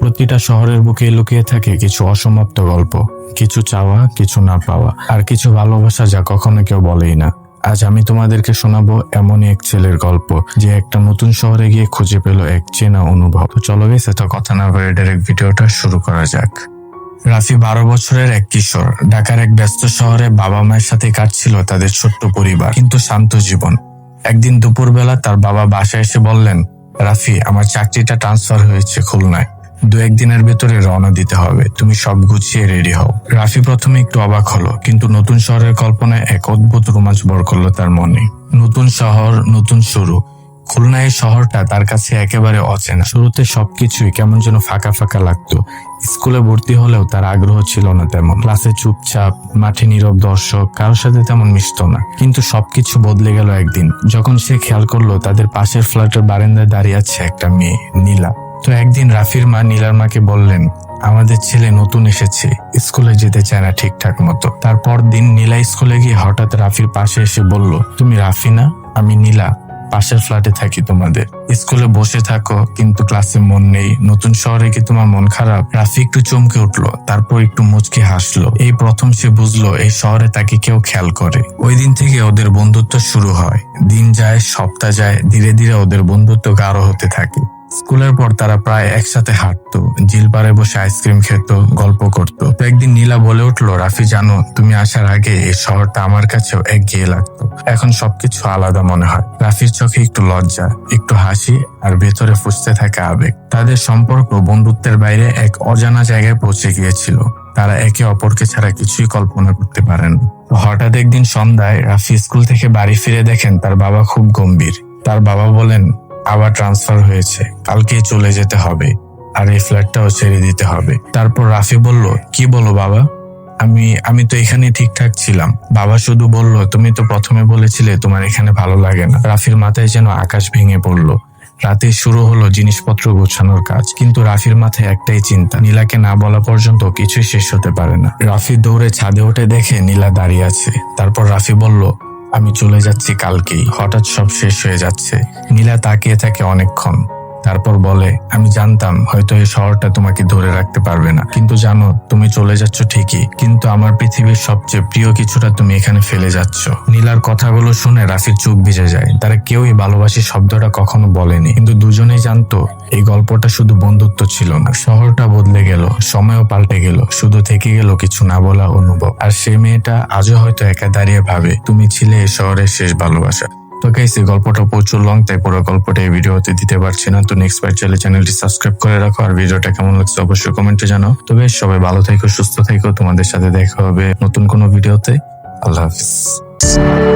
প্রতিটা শহরের বুকে লুকিয়ে থাকে কিছু অসমাপ্ত গল্প, কিছু চাওয়া, কিছু না পাওয়া, আর কিছু ভালোবাসা যা কখনো কেউ বলেই না। আজ আমি তোমাদেরকে শোনাবো এমনই এক ছেলের গল্প যে একটা নতুন শহরে গিয়ে খুঁজে পেল এক চেনা অনুভব। তো চলো গাইস, এত কথা না বলে ডাইরেক্ট ভিডিওটা শুরু করা যাক। রাফি 12 বছরের এক কিশোর। ঢাকার এক ব্যস্ত শহরে বাবা মায়ের সাথে কাটছিল তাদের ছোট্ট পরিবার, কিন্তু শান্ত জীবন। একদিন দুপুরবেলা তার বাবা বাসায় এসে বললেন, রাফি, আমার চাকরিটা ট্রান্সফার হয়েছে খুলনায়, 2-1 দিনের ভেতরে রওনা দিতে হবে, তুমি সব গুছিয়ে রেডি হও। রাফি প্রথমে একটু অবাক হলো, কিন্তু নতুন শহরের কল্পনায় এক অদ্ভুত রোমাঞ্চ ভর করলো তার মনে। নতুন শহর, নতুন শুরু। খুলনা এই শহরটা তার কাছে একেবারে অচেনা। শুরুতে সবকিছুই কেমন যেন ফাঁকা ফাঁকা লাগতো। স্কুলে ভর্তি হলেও তার আগ্রহ ছিল না তেমন। ক্লাসে চুপচাপ, মাঠে নীরব দর্শক, কারোর সাথে তেমন মিশত না। কিন্তু সবকিছু বদলে গেল একদিন, যখন সে খেয়াল করলো তাদের পাশের ফ্ল্যাটের বারান্দায় দাঁড়িয়ে আছে একটা মেয়ে, নীলা। তো একদিন রাফির মা নীলার মাকে বললেন, আমাদের ছেলে নতুন এসেছে, স্কুলে যেতে চায় না ঠিকঠাক মতো। তারপর দিন নীলা স্কুলে গিয়ে হঠাৎ রাফির পাশে এসে বলল, তুমি রাফি না? আমি নীলা, পাশের ফ্ল্যাটে থাকি তোমাদের। স্কুলে বসে থাকো কিন্তু ক্লাসে মন নেই, নতুন শহরে কি তোমার মন খারাপ? রাফি একটু চমকে উঠলো, তারপর একটু মুচকি হাসলো। এই প্রথম সে বুঝলো এই শহরে তাকে কেউ খেয়াল করে। ওই দিন থেকে ওদের বন্ধুত্ব শুরু হয়। দিন যায়, সপ্তাহ যায়, ধীরে ধীরে ওদের বন্ধুত্ব গাঢ় হতে থাকে। স্কুলের পর তারা প্রায় একসাথে হাঁটতো, ঝিল পাড়ে বসে আইসক্রিম খেত, গল্প করত। তো একদিন নীলা বলে উঠলো, রাফি জানো, তুমি আসার আগে এই শহরটা আমার কাছেও একঘেয়ে লাগতো, এখন সবকিছু আলাদা মনে হয়। রাফির চোখে একটু লজ্জা, একটু হাসি, আর ভেতরে ফুঁসতে থাকা আবেগ। তাদের সম্পর্ক বন্ধুত্বের বাইরে এক অজানা জায়গায় পৌঁছে গিয়েছিল। তারা একে অপরকে ছাড়া কিছুই কল্পনা করতে পারেন। হঠাৎ একদিন সন্ধ্যায় রাফি স্কুল থেকে বাড়ি ফিরে দেখেন তার বাবা খুব গম্ভীর। তার বাবা বলেন, আবার ট্রান্সফার হয়েছে, কালকেই চলে যেতে হবে, আর এই ফ্ল্যাটটাও ছেড়ে দিতে হবে। তারপর রাফি বলল, কি বলো বাবা? আমি তো এখানে ঠিকঠাক ছিলাম। বাবা শুধু বলল, তুমি তো প্রথমে বলেছিলে তোমার এখানে ভালো লাগে না। রাফির মাথায় যেন আকাশ ভেঙে পড়ল। রাতে শুরু হলো জিনিসপত্র গোছানোর কাজ, কিন্তু রাফির মাথায় একটাই চিন্তা, নীলাকে না বলা পর্যন্ত কিছুই শেষ হতে পারে না। রাফি দৌড়ে ছাদে উঠে দেখে নীলা দাঁড়িয়ে আছে। তারপর রাফি বলল, আমি চলে যাচ্ছি কালকেই। হঠাৎ সব শেষ হয়ে যাচ্ছে। নীলা তাকিয়ে থাকে অনেকক্ষণ, তারপর বলে, আমি জানতাম হয়তো এই শহরটা তোমাকে ধরে রাখতে পারবে না, কিন্তু জানো, তুমি চলে যাচ্ছ ঠিকই, কিন্তু আমার পৃথিবীর সবচেয়ে প্রিয় কিছুটা তুমি এখানে ফেলে যাচ্ছ। নীলার কথাগুলো শুনে রাফির চোখ ভিজে যায়। তারা কেউই ভালোবাসি শব্দটা কখনো বলেনি, কিন্তু দুজনেই জানতো এই গল্পটা শুধু বন্ধুত্ব ছিল না। শহরটা বদলে গেল, সময়ও পাল্টে গেল, শুধু থেকে গেল কিছু না বলা অনুভব। আর সেই মেয়েটা আজও হয়তো একা দাঁড়িয়ে ভাবে, তুমি ছিলে এই শহরের শেষ ভালোবাসা। তো গাইস, এই গল্পটা প্রচুর লং, তাই পুরো গল্পটা এই ভিডিওতে দিতে পারছি না। তো নেক্সট পার্ট চাইলে চ্যানেলটি সাবস্ক্রাইব করে রাখো, আর ভিডিওটা কেমন লাগছে অবশ্যই কমেন্টে জানাও। তো গাইস, সবাই ভালো থেকো, সুস্থ থেকো, তোমাদের সাথে দেখা হবে নতুন কোনো ভিডিওতে। আল্লাহ হাফিজ।